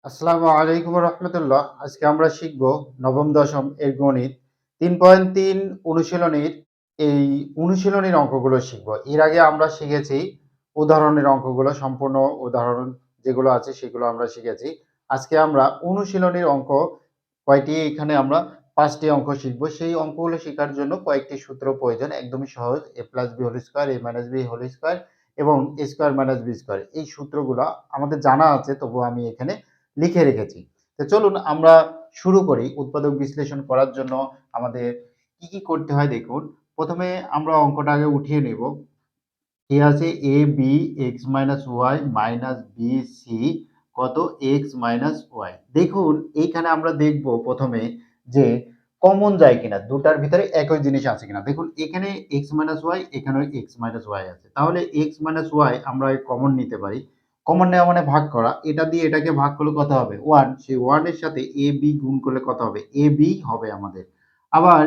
আসসালামু আলাইকুম রহমতুল্লাহ। আজকে আমরা শিখব নবম দশম এর গণিত 3.3 অনুশীলনীর এই অনুশীলনীর অঙ্কগুলো শিখব। এর আগে আমরা শিখেছি উদাহরণের অঙ্কগুলো, সম্পূর্ণ উদাহরণ যেগুলো আছে সেগুলো আমরা শিখেছি। আজকে আমরা অনুশীলনীর অঙ্ক কয়টি, এখানে আমরা 5টি অঙ্ক শিখব। সেই অঙ্কগুলো শেখার জন্য কয়েকটি সূত্র প্রয়োজন, একদমই সহজ। a plus b whole square, a minus b whole square এবং a square minus b square, এই সূত্রগুলো আমাদের জানা আছে, তবুও আমি এখানে লিখে রেখেছি। তো চলুন আমরা শুরু করি। উৎপাদক বিশ্লেষণ করার জন্য আমাদের কি কি করতে হয় দেখুন। প্রথমে আমরা অঙ্কটা আগে উঠিয়ে নেব। কি আছে, a b x minus y minus b c কত এক্স মাইনাস ওয়াই। দেখুন এইখানে আমরা দেখব প্রথমে যে কমন যায় কিনা, দুটার ভিতরে একই জিনিস আছে কিনা। দেখুন এখানে এক্স মাইনাস ওয়াই, এখানেও এক্স মাইনাস ওয়াই আছে, তাহলে এক্স মাইনাস ওয়াই আমরা কমন নিতে পারি। কমন নেওয়া মানে ভাগ করা, এটা দিয়ে এটাকে ভাগ করলে কত হবে, ওয়ান। সেই ওয়ানের সাথে এ বি গুণ করলে কত হবে, এ বি হবে আমাদের। আবার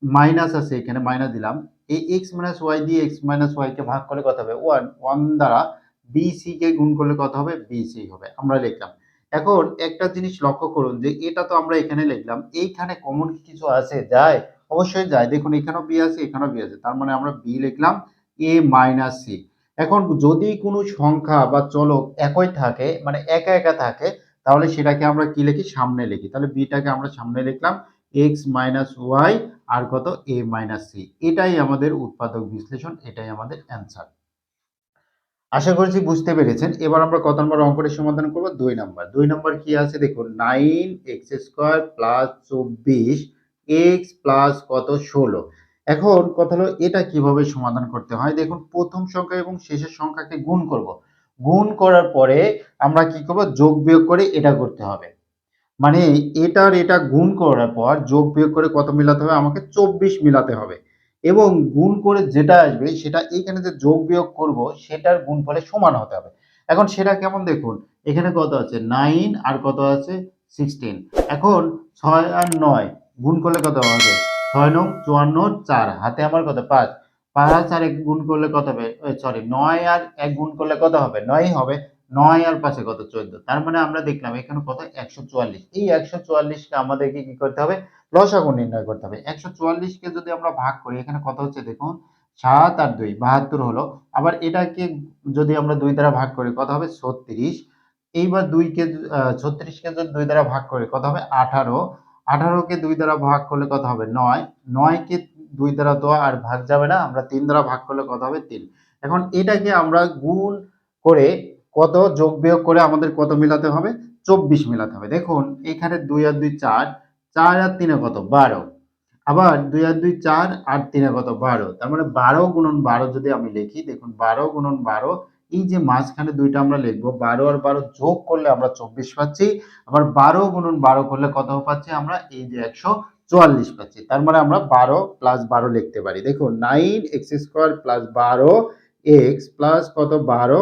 মাইনাস আছে, এখানে মাইনাস দিলাম। এই এক্স মাইনাস ওয়াই দিয়ে এক্স মাইনাস ওয়াই কে ভাগ করলে কত হবে, ওয়ান। ওয়ান দ্বারা বিসি কে গুণ করলে কত হবে, বিসি হবে, আমরা লিখলাম। এখন একটা জিনিস লক্ষ্য করুন যে এটা তো আমরা এখানে লিখলাম, এইখানে কমন কিছু আছে, যায়? অবশ্যই যায়। দেখুন এখানেও বি আছে, এখানেও বি আছে, তার মানে আমরা বি লিখলাম, এ মাইনাস সি। এখন যদি কোনো সংখ্যা বা চলক একই থাকে, মানে একা একা থাকে, তাহলে সেটাকে আমরা কি লিখি, সামনে লিখি। তাহলে বিটাকে আমরা সামনে লিখলাম, এক্স মাইনাস ওয়াই আর কত, এ মাইনাস সি। এটাই আমাদের উৎপাদক বিশ্লেষণ, এটাই আমাদের অ্যান্সার। আশা করছি বুঝতে পেরেছেন। এবার আমরা কত নম্বর অঙ্কটি সমাধান করব, 2 নম্বর। 2 নম্বর কি আছে দেখুন, 9x² প্লাস 24 এক্স প্লাস কত 16। এখন কথা হলো এটা কিভাবে সমাধান করতে হয়। দেখুন প্রথম সংখ্যা এবং শেষের সংখ্যাকে গুণ করব। গুণ করার পরে আমরা কি করব, যোগ বিয়োগ করে এটা করতে হবে। মানে এটার এটা গুণ করার পর যোগ বিয়োগ করে কত মিলাতে হবে, আমাকে 24 মিলাতে হবে। এবং গুণ করে যেটা আসবে সেটা এইখানে যে যোগ বিয়োগ করব সেটার গুণফলের সমান হতে হবে। এখন সেটা কেমন দেখুন, এখানে কত আছে 9 আর কত আছে 16। এখন 6 আর 9 গুণ করলে কত হবে, 6 নং 54, 4 হাতে আমার কত 5। 5 আর 1 গুণ করলে কত হবে, সরি 9 আর 1 গুণ করলে কত হবে, 9 হবে। 9 আর 5 কত 14। তার মানে আমরা দেখলাম এখানে কত 144। এই 144 কে আমাদেরকে কি করতে হবে, লসাগু নির্ণয় করতে হবে। 144 কে যদি আমরা ভাগ করি, এখানে কত হচ্ছে দেখুন, 7 আর 2 72 হলো। আবার এটাকে যদি আমরা 2 দ্বারা ভাগ করি কত হবে, 36। এইবার 2 কে 36 কে যদি 2 দ্বারা ভাগ করি কত হবে, 18। 18 কে 2 দ্বারা ভাগ করলে কত হবে, 9। 9 কে 2 দ্বারা তো আর ভাগ যাবে না, আমরা 3 দ্বারা ভাগ করলে কত হবে, 3। এখন এটাকে আমরা গুণ করে কত যোগ বিয়োগ করে আমাদের কত মিলাতে হবে, 24 মিলাতে হবে। দেখুন এখানে 2 আর 2 4, 4 আর 3 কত 12। আবার 2 আর 2 4 আর 3 কত 12। তার মানে 12 গুণন 12 যদি আমি লিখি, দেখুন 12 গুণন 12, এই যে মাঝখানে দুইটা আমরা লিখবো, 12 আর 12 যোগ করলে আমরা 24 পাচ্ছি। আবার 12 গুণন 12 করলে কত পাচ্ছি আমরা, এই যে 144 পাচ্ছি। তার মানে আমরা 12 প্লাস 12 লিখতে পারি। দেখুন 9x² প্লাস 12 এক্স প্লাস কত 12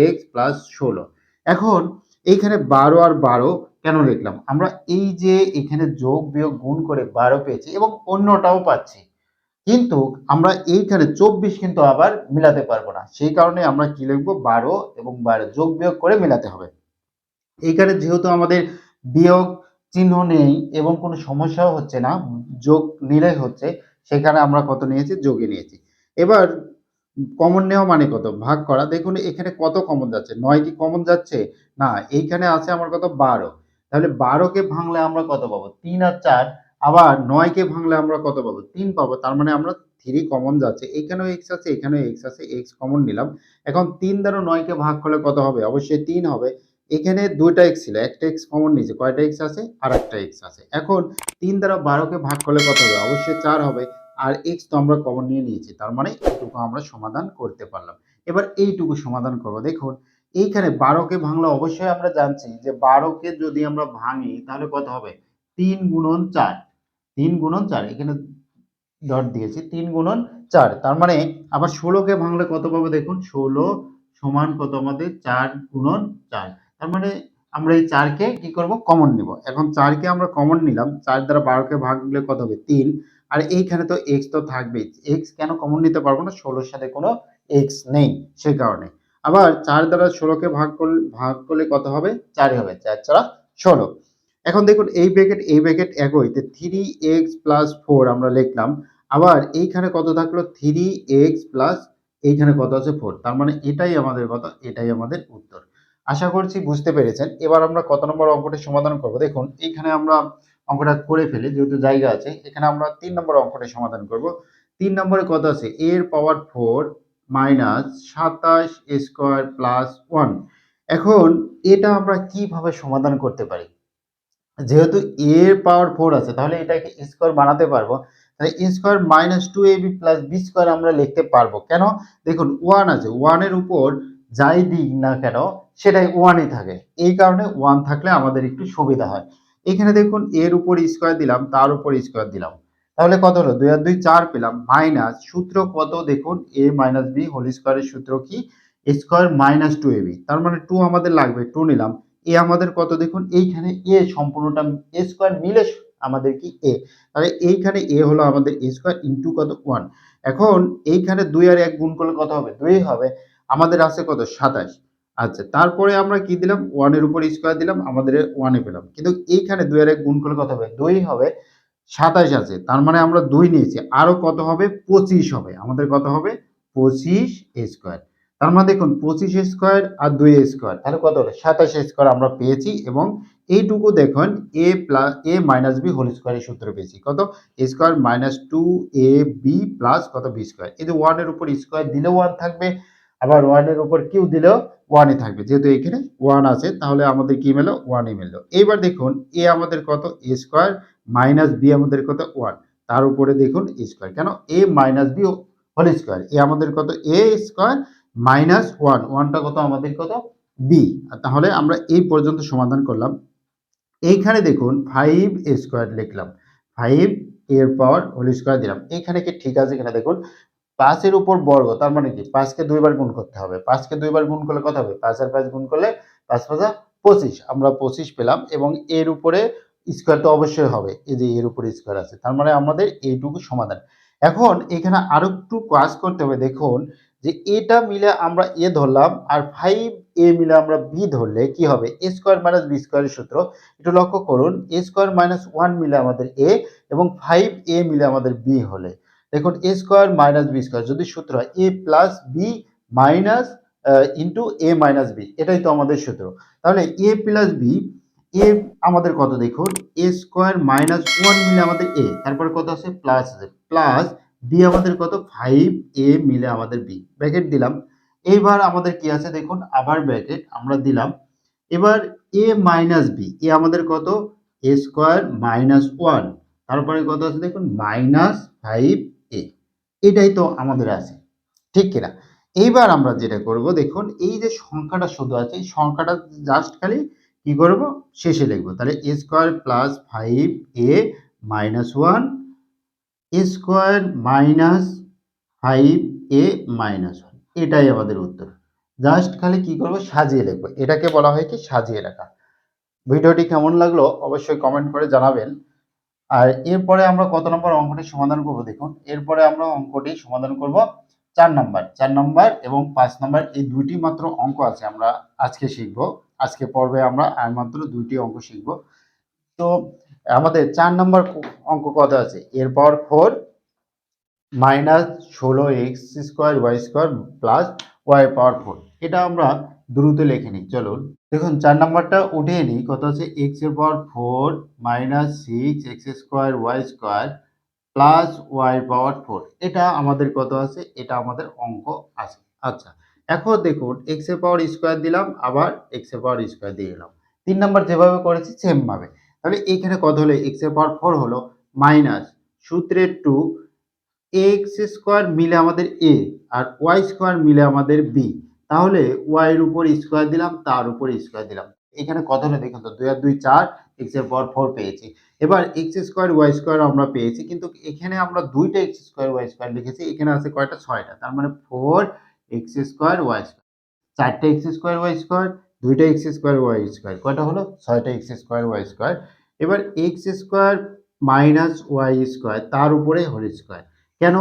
এক্স প্লাস 16। এখন এইখানে 12 আর 12 কেন লিখলাম, আমরা এই যে এখানে যোগ বিয়োগ গুণ করে 12 পেয়েছি এবং অন্যটাও পাচ্ছি, কিন্তু আমরা এইখানে 24 কিন্তু আবার মিলাতে পারবো না। সেই কারণে আমরা কি লিখবো, 12 এবং 12 যোগ বিয়োগ করে মিলাতে হবে। এইখানে যেহেতু আমাদের বিয়োগ চিহ্ন নেই এবং কোনো সমস্যাও হচ্ছে না, যোগ নিলেই হচ্ছে, সেখানে আমরা কত নিয়েছি, যোগে নিয়েছি। এবার কমন নেওয়া মানে কত, ভাগ করা। দেখুন এখানে কত কমন যাচ্ছে, 9 কি কমন যাচ্ছে না, এইখানে আছে আমার কত 12। তাহলে 12 কে ভাঙলে আমরা কত পাবো, 3 আর 4। আবার 9 কে ভাঙলে আমরা কত পাবো, 3 পাবো। তার মানে আমরা 3 কমন যাচ্ছে, এখানেও x আছে, এখানেও x আছে, x কমন নিলাম। এখন 3 দ্বারা 9 কে ভাগ করলে কত হবে, অবশ্যই 3 হবে। এখানে দুইটা x ছিল, একটা x কমন নিয়েছে, কয়টা x আছে, আর একটা x আছে। এখন 3 দ্বারা 12 কে ভাগ করলে কত হবে, অবশ্যই 4 হবে। আর x তো আমরা কমন নিয়ে নিয়েছি, তার মানে এইটুকু আমরা সমাধান করতে পারলাম। এবার এইটুকু সমাধান করব। দেখুন এইখানে 12 কে ভাঙলে অবশ্যই আমরা জানছি যে 12 কে যদি আমরা ভাঙি তাহলে কত হবে, 3 গুণন 4। 3 গুণন 4, এখানে ডট দিয়েছি, 3 গুণন 4। তার মানে আবার 16 কে ভাঙলে কত পাবো, দেখুন 16 সমান কত আমাদের 4 গুণন 4। তার মানে আমরা এই 4 কে কি করব, কমন নিব। এখন 4 কে আমরা কমন নিলাম, 4 দ্বারা 12 কে ভাগ দিলে কত হবে, 3। আর এইখানে তো x তো থাকবেই, x কেন কমন নিতে পারবো না, 16 এর সাথে কোনো x নেই, সেই কারণে। আবার 4 দ্বারা 16 কে ভাগ করলে কত হবে, 4 হবে, 4 ছাড়া 16। এখন দেখুন এই ব্র্যাকেট একই, তো 3x প্লাস 4 আমরা লিখলাম। আবার এইখানে কত থাকলো 3x প্লাস এইখানে কত আছে 4, তার মানে এটাই আমাদের কত, এটাই আমাদের উত্তর। আশা করছি বুঝতে পেরেছেন। এবার আমরা কত নম্বর অঙ্কটি সমাধান করব, দেখুন এইখানে আমরা অঙ্কটা করে ফেলি যেহেতু জায়গা আছে। এখানে আমরা 3 নম্বর অঙ্কটি সমাধান করব। 3 নম্বরে কত আছে, a এর পাওয়ার 4 মাইনাস 27 স্কয়ার প্লাস 1। এখন এটা আমরা কিভাবে সমাধান করতে পারি? যেহেতু a এর পাওয়ার 4 আছে তাহলে এটাকে স্কয়ার বানাতে পারবো। তাহলে a square minus 2ab plus b square আমরা লিখতে পারবো। কেন? দেখুন 1 আছে, 1 এর উপর যাই দিই না কেন সেটাই 1 ই থাকে। এই কারণে 1 থাকলে আমাদের একটু সুবিধা হয়। এখানে দেখুন a এর উপর স্কয়ার দিলাম, তার উপর স্কয়ার দিলাম। তাহলে কত হলো? 2 আর 2 4 পেলাম, মাইনাস সূত্র কত দেখুন a মাইনাস b হোল স্কয়ারের সূত্র কি? a স্কয়ার মাইনাস 2ab, তার মানে 2 আমাদের লাগবে, 2 নিলাম। এ আমাদের কত দেখুন, এইখানে এ সম্পূর্ণটা এ স্কয়ার মিলে আমাদের কি এ, তাহলে এইখানে এ হলো আমাদের এ স্কয়ার ইনটু কত 1। এখন এইখানে 2 আর 1 গুণ করলে কত হবে? 2 হবে। আমাদের আছে কত 27। আচ্ছা, তারপরে আমরা কি দিলাম 1 এর উপর স্কয়ার দিলাম, আমাদের 1 এ পেলাম। কিন্তু এইখানে 2 আর 1 গুণ করলে কত হবে? 2 হবে। 27 আছে, তার মানে আমরা 2 নিয়েছি, আরো কত হবে? 25 হবে। আমাদের কত হবে? 25 স্কয়ার। তার মানে দেখুন 25 স্কয়ার আর 2 স্কয়ার, তাহলে কত হলো? 27 স্কয়ার আমরা পেয়েছি। এবং এইটুকু দেখুন a plus a minus b whole স্কয়ারের সূত্র পেয়েছি কত? a square minus 2ab plus কত b স্কয়ার। এই যে 1 এর উপর স্কয়ার দিলেও 1 থাকবে, আবার 1 এর উপর কিউ দিলেও 1 ই থাকবে। যেহেতু এখানে 1 আছে তাহলে আমাদের কি মিললো? 1 ই মিললো। এইবার দেখুন a আমাদের কত? a স্কয়ার মাইনাস b আমাদের কত? 1। তার উপরে দেখুন স্কয়ার। কেন? a minus b whole square. a আমাদের কত? a স্কয়ার মাইনাস 1, 1টা কত আমাদের কত? b। তাহলে আমরা এই পর্যন্ত সমাধান করলাম। এইখানে দেখুন 5 স্কয়ার লিখলাম, 5 এর পাওয়ার হোল স্কয়ার দিলাম। এইখানে কি ঠিক আছে কিনা দেখুন। 5 এর উপর বর্গ, তার মানে কি 5 কে 2 বার গুণ করতে হবে। 5 কে 2 বার গুণ করলে কত হবে? 5 আর 5 গুণ করলে 5 5 25, আমরা 25 পেলাম। এবং এর উপরে স্কয়ার তো অবশ্যই হবে, এই যে এর উপরে স্কয়ার আছে, তার মানে আমাদের এইটুকু সমাধান। এখন এখানে আরো একটু কাজ করতে হবে। দেখুন যে এটা মিলে আমরা a ধরলাম আর 5a মিলে আমরা b ধরলে কি হবে? a স্কয়ার মাইনাস b স্কয়ারের সূত্র একটু লক্ষ্য করুন। a স্কয়ার মাইনাস 1 মিলে আমাদের a এবং 5a মিলে আমাদের b হলে দেখুন a square minus b square যদি সূত্র হয় a plus b minus into a minus b, এটাই তো আমাদের সূত্র। তাহলে a প্লাস b, a আমাদের কত দেখুন, a স্কয়ার মাইনাস 1 মিলে আমাদের a, তারপর কত আছে? প্লাস আছে, প্লাস b আমাদের কত? 5a মিলে আমাদের b, ব্র্যাকেট দিলাম। এইবার আমাদের কি আছে দেখুন, আবার ব্র্যাকেট আমরা দিলাম। এবার a মাইনাস b, a আমাদের কত? a স্কয়ার মাইনাস 1, তারপরে কত আছে দেখুন? মাইনাস 5a, এটাই তো আমাদের আছে, ঠিক কিনা? এইবার আমরা যেটা করব দেখুন, এই যে সংখ্যাটা শুধু আছে এই সংখ্যাটা জাস্ট খালি কি করব? শেষে লিখব। তাহলে a square plus 5a minus 1, a square minus 5a minus 1, এটাই আমাদের উত্তর। জাস্ট খালি কি করব? সাজিয়ে লিখব। এটাকে বলা হয় কি? সাজিয়ে লেখা। ভিডিওটি কেমন লাগলো অবশ্যই কমেন্ট করে জানাবেন। আর এরপরে আমরা কত নম্বর অঙ্কটি সমাধান করব দেখুন। এরপরে আমরা অঙ্কটি সমাধান করব 4 নাম্বার। 4 নাম্বার এবং 5 নাম্বার, এই দুইটি মাত্র অঙ্ক আছে আমরা আজকে শিখব। আজকে পর্বে আমরা আর মাত্র দুইটি অঙ্ক শিখব। তো আমাদের 4 নাম্বার অঙ্ক কত আছে? এর পাওয়ার 4 minus 16x square y square plus y পাওয়ার 4। এটা আমরা দ্রুত লিখে নিই চলুন। দেখুন 4 নাম্বারটা উঠিয়ে নিই। কত আছে? x এর পাওয়ার 4 minus 6x square y square plus y পাওয়ার 4। এটা আমাদের কত আছে? এটা আমাদের অঙ্ক আছে। আচ্ছা, এখন দেখুন x এর পাওয়ার স্কয়ার দিলাম, আবার x এর পাওয়ার স্কয়ার দিয়ে দিলাম। 3 নাম্বার যেভাবে করেছি সেম ভাবে। তাহলে এখানে কত হলো? x এর পাওয়ার 4 হলো মাইনাস সূত্রের 2 এক্স স্কোয়ার মিলে আমাদের এ আর ওয়াই স্কোয়ার মিলে আমাদের বি। তাহলে ওয়াই এর উপর স্কোয়ার দিলাম, তার উপর স্কোয়ার দিলাম। এখানে কত হলো দেখুন তো, 2 আর 2 4, এক্স এর পাওয়ার 4 পেয়েছি। এবার এক্স স্কোয়ার ওয়াই স্কোয়ার আমরা পেয়েছি, কিন্তু এখানে আমরা দুইটা এক্স স্কোয়ার ওয়াই স্কোয়ার লিখেছি। এখানে আছে কয়টা? 6টা। তার মানে 4 এক্স স্কোয়ার ওয়াই স্কোয়ার, 4টা এক্স স্কোয়ার ওয়াই স্কোয়ার, দুইটা এক্স স্কোয়ার ওয়াই স্কোয়ার, কয়টা হলো? 6টা এক্স স্কোয়ার ওয়াই স্কোয়ার। এবার x square minus y square তার উপরে হোল স্কোয়ার। কেন?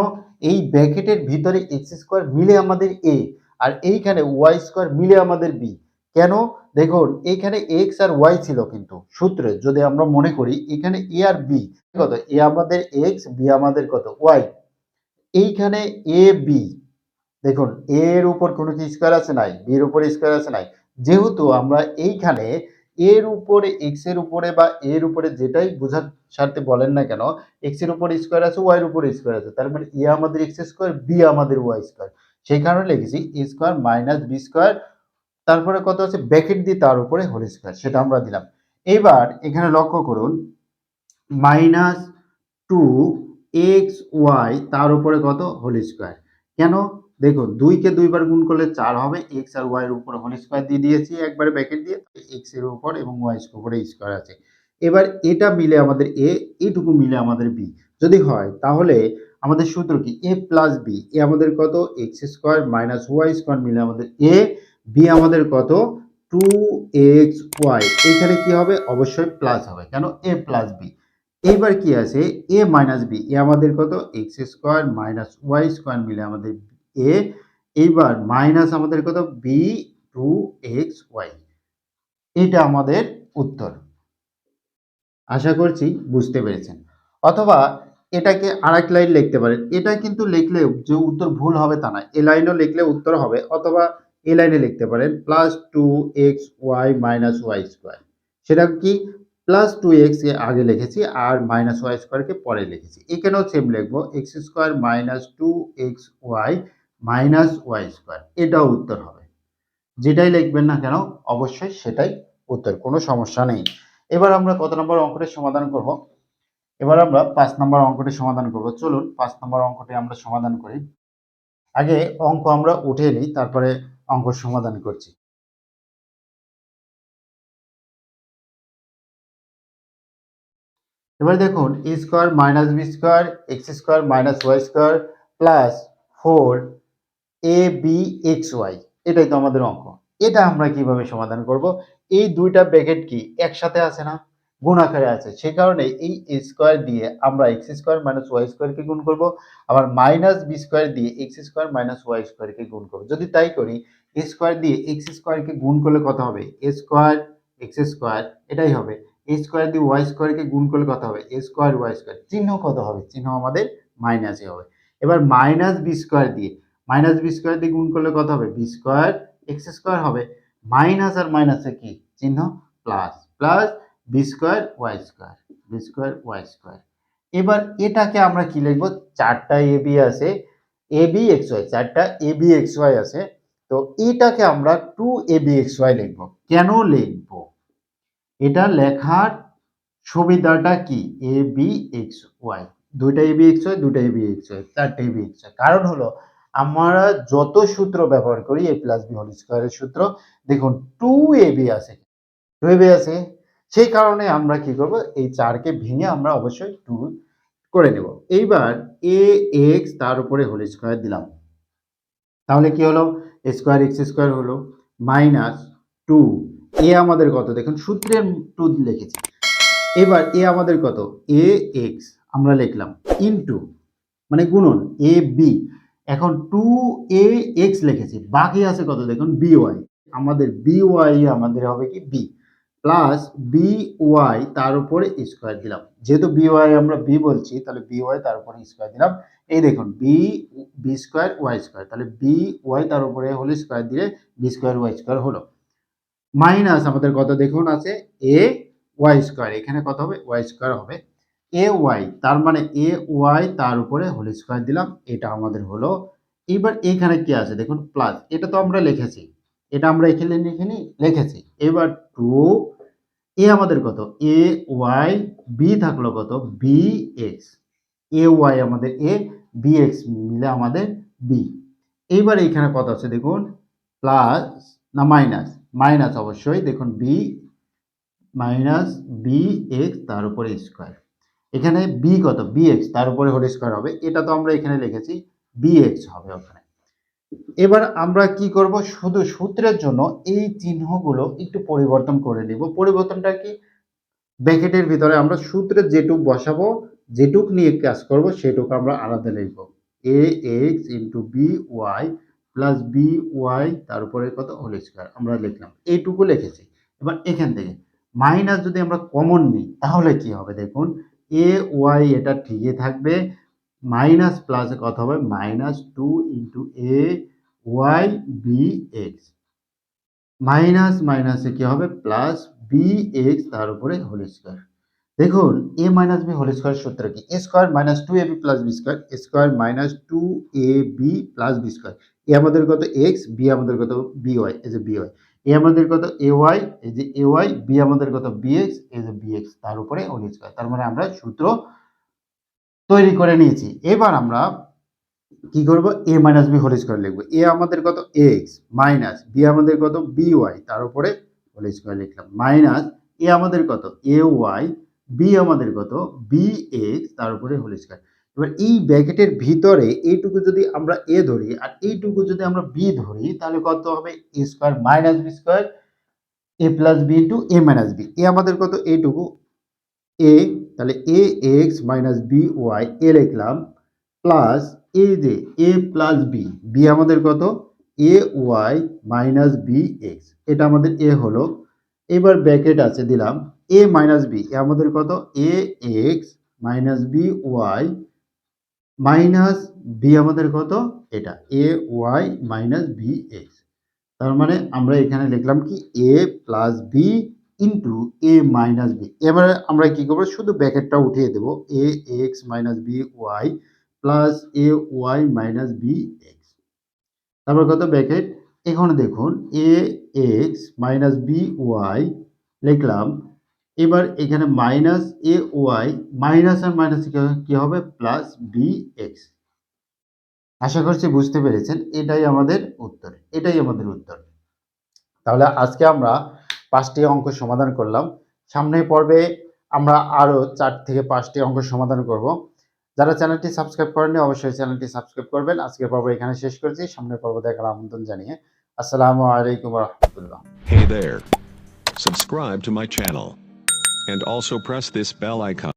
এই ব্র্যাকেটের ভিতরে এক্স স্কোয়ার মিলে আমাদের এ আর এইখানে ওয়াই স্কোয়ার মিলে আমাদের বি। কেন? দেখুন এখানে এক্স আর ওয়াই ছিল কিন্তু সূত্রে যদি আমরা মনে করি এখানে এ আর বি কত? এ আমাদের এক্স, বি আমাদের কত? ওয়াই। এইখানে এ বি দেখুন এ এর উপর কোনো কি স্কয়ার আছে? নাই। বি এর উপর স্কয়ার আছে? নাই। যেহেতু আমরা এইখানে এর উপরে এক্স এর উপরে বা এর উপরে যেটাই বোঝার স্বার্থে বলেন না কেন, এক্স এর উপর স্কয়ার আছে, ওয়াই এর উপরে স্কয়ার আছে। তার মানে এ আমাদের এক্স স্কয়ার, বি আমাদের ওয়াই স্কয়ার। সেই কারণে লিখেছি এ স্কয়ার মাইনাস বি স্কয়ার তারপরে কত আছে ব্র্যাকেট দিয়ে তার উপরে হোল স্কয়ার সেটা আমরা দিলাম। এবার এখানে লক্ষ্য করুন মাইনাস টু এক্স ওয়াই তার উপরে কত হোল স্কয়ার। কেন? দেখুন ২ কে ২ বার গুণ করলে ৪ হবে। এক্স আর ওয়াই এর উপরে হোল স্কয়ার দিয়ে দিয়েছি একবারে ব্র্যাকেট দিয়ে। এক্স এর উপর এবং ওয়াই এর উপরে স্কয়ার আছে। এবার এটা মিলে আমাদের এ, এইটুকু মিলে আমাদের বি। যদি হয় তাহলে আমাদের সূত্র কি? A plus B. এ আমাদের কত? X square minus y square মিলে আমাদের এ, বি আমাদের কত? 2xy। এখানে কি হবে? অবশ্যই প্লাস হবে। কেন? A plus b. এইবার কি আছে? A minus b. এ আমাদের কত? X square minus y square মিলে আমাদের এ। এইবার মাইনাস আমাদের কত? B 2xy। এটা আমাদের উত্তর। আশা করছি বুঝতে পেরেছেন। অথবা এটাকে আরেক লাইন লিখতে পারেন। এটা কিন্তু লিখলেও যে উত্তর ভুল হবে তা না। এ লাইনও লিখলে উত্তর হবে অথবা এ লাইনে লিখতে পারেন +2xy - y স্কয়ার। সেটা কি? +2x এ আগে লিখেছি আর -y স্কয়ারকে পরে লিখেছি। এখানেও সেম লিখব x square -2xy - y square. এটাও উত্তর হবে। যেটাই লিখবেন না কেন অবশ্যই সেটাই উত্তর। কোনো সমস্যা নেই। এবার আমরা কত নম্বর অঙ্কটি সমাধান করব? এবার আমরা ৫ নম্বর অঙ্কটি সমাধান করব। চলুন ৫ নম্বর অঙ্কটি আমরা সমাধান করি। আগে অঙ্ক আমরা উঠিয়ে নিই তারপরে অঙ্ক সমাধান করছি। এবার দেখুন a square minus b square x square minus y square plus 4abxy এটাই তো আমাদের অঙ্ক। এটা আমরা কিভাবে সমাধান করব? এই দুইটা ব্র্যাকেট কি একসাথে আছে না? গুণ আকারে আছে। সে কারণে এই a স্কয়ার দিয়ে আমরা x square minus y square কে গুণ করব। আবার মাইনাস b স্কয়ার দিয়ে x square minus y square কে গুণ করব। যদি তাই করি a স্কয়ার দিয়ে x স্কয়ার কে গুণ করলে কত হবে? a স্কয়ার x স্কয়ার এটাই হবে। a স্কয়ার দিয়ে y স্কয়ার কে গুণ করলে কত হবে? a square y square. চিহ্ন কত হবে? চিহ্ন আমাদের মাইনাসই হবে। এবার মাইনাস b স্কয়ার দিয়ে মাইনাস বি স্কয়ার দিয়ে গুণ করলে কত হবে? বি স্কয়ার এক্স স্কয়ার হবে। মাইনাস আর মাইনাসে কি চিহ্ন? Plus plus b square y square b square y square. এবার এটাকে আমরা কি লিখব? চারটা এ বি আছে এ বি এক্স ওয়াই চারটা এ বি এক্স ওয়াই আছে। তো এটাকে আমরা 2 এ বি এক্স ওয়াই লিখব। কেন লিখব? এটা লেখার সুবিধাটা কি? এ বি এক্স ওয়াই দুইটা এ বি এক্স ওয়াই দুইটা এ বি এক্স ওয়াই চারটে এ বি এক্স ওয়াই। কারণ হলো আমরা যত সূত্র ব্যবহার করি a প্লাস বি হোল স্কয়ারের সূত্র দেখুন 2ab আছে 2ab আছে সেই কারণে আমরা কি করব এই 4 কে ভেঙে আমরা অবশ্যই 2 করে নেব। এইবার ax তার উপরে হোল স্কয়ার দিলাম। তাহলে কি হলো? a স্কয়ার x স্কয়ার হলো মাইনাস 2 a আমাদের কত দেখুন সূত্রের 2 লিখেছি। এবার এ আমাদের কত? এ এক্স আমরা লিখলাম ইনটু মানে গুণন এ বি এখন 2 এ এক্স লিখেছি বাকি আছে কত দেখুন বি ওয়াই আমাদের বি ওয়াই আমাদের হবে কি বি প্লাস বি ওয়াই তার উপরে স্কয়ার দিলাম যেহেতু বি ওয়াই আমরা বি বলছি তাহলে বি ওয়াই তার উপরে স্কয়ার দিলাম এই দেখুন b b square y square তাহলে বি ওয়াই তার উপরে হোল স্কয়ার দিলে বি স্কয়ার ওয়াই স্কয়ার হলো মাইনাস আমাদের কত দেখুন আছে এ ওয়াই স্কয়ার এখানে কত হবে ওয়াই স্কয়ার হবে এ ওয়াই তার মানে এ ওয়াই তার উপরে হোল স্কয়ার দিলাম এটা আমাদের হলো। এবার এখানে কি আছে দেখুন প্লাস এটা তো আমরা লিখেছি এটা আমরা এখানে লিখেছি এবার 2 এ আমাদের কত এ ওয়াই বি থাকলো কত বি এক্স এ ওয়াই আমাদের এ বি এক্স মিলে আমাদের বি। এইবার এখানে কত আছে দেখুন প্লাস না মাইনাস মাইনাস অবশ্যই দেখুন বি মাইনাস বি এক্স তার উপরে স্কয়ার এখানে বি কত বি এক্স তার উপরে হোল স্কয়ার হবে এটা তো আমরা এখানে লিখেছি বি এক্স হবে ওখানে। এবার আমরা কি করব শুধু সূত্রের জন্য এই চিহ্নগুলো একটু পরিবর্তন করে নিব। পরিবর্তনটা কি? ব্র্যাকেটের ভিতরে আমরা সূত্রে যেটুক বসাবো যেটুক নিয়ে কাজ করব সেটুক আমরা আলাদা লিখব a x into b y plus b y তার উপরে কত হোল স্কোয়ার আমরা লিখলাম, এইটুকু লিখেছি। এবার এখান থেকে মাইনাস যদি আমরা কমন নিই তাহলে কি হবে দেখুন, এ ওয়াই এটা ঠিকই থাকবে, মাইনাস প্লাসে কত হবে minus two into A Y B x, minus মাইনাসে কি হবে প্লাস বি এক্স তার উপরে হোল স্কোয়ার। দেখুন এ মাইনাস বি হোল স্কোয়ার সূত্র কি, এ square minus two A B plus B square, A square minus two A B plus B square. এ আমাদের কত এক্স, বি আমাদের কত বি ওয়াই, এই যে বি ওয়াই, এ আমাদের কত এ ওয়াই, এই যে এ ওয়াই, বি আমাদের কত বি এক্স, এই যে বি এক্স তার উপরে হোল স্কোয়ার। তার মানে আমরা সূত্র তৈরি করে নিয়েছি। এবার আমরা কি করব, এ মাইনাস বি হোল স্কোয়ার লিখবো, এ আমাদের কত এক্স মাইনাস বি আমাদের কত বি ওয়াই তার উপরে হোল স্কোয়ার লিখলাম, মাইনাস এ আমাদের কত এ ওয়াই, বি আমাদের কত বি এক্স তার উপরে হোল স্কোয়ার। এবার এই ব্র্যাকেটের ভিতরে এইটুকু যদি আমরা এ ধরি আর এইটুকু যদি আমরা বি ধরি তাহলে কত হবে এ square minus b square A plus b into a minus b. A আমাদের কত এইটুকু এ, তাহলে এ x minus b Y A লিখলাম, প্লাস এ যে এ প্লাস বি, বি আমাদের কত এ ওয়াই মাইনাস বি এক্স, এটা আমাদের এ হলো। এবার ব্র্যাকেট আছে দিলাম এ মাইনাস বি, এ আমাদের কত a x minus b y minus b আমাদের কত এটা a y minus b x. তার মানে আমরা এখানে লিখলাম কি a plus b into a minus b. এবারে আমরা কি করবো শুধু ব্র্যাকেটটা উঠিয়ে দেবো, a x minus b y plus a y minus b x, তারপর কত ব্র্যাকেট, এখানে দেখুন a x minus b y লিখলাম, এবার এখানে মাইনাস এ ওয়াই, মাইনাস আর মাইনাস কি হবে প্লাস বি এক্স। আশা করছি বুঝতে পেরেছেন, এটাই আমাদের উত্তর, এটাই আমাদের উত্তর। তাহলে আজকে আমরা 5টি অঙ্ক সমাধান করলাম। সামনের পর্বে আমরা আরও 4 থেকে 5টি অঙ্ক সমাধান করব। যারা চ্যানেলটি সাবস্ক্রাইব করেননি অবশ্যই চ্যানেলটি সাবস্ক্রাইব করবেন। আজকের পর্ব এখানে শেষ করছি, সামনের পর্ব দেখার আমন্ত্রণ জানিয়ে আসসালামু আলাইকুম ওয়া রাহমাতুল্লাহ। Hey there. Subscribe to my channel. And also press this bell icon.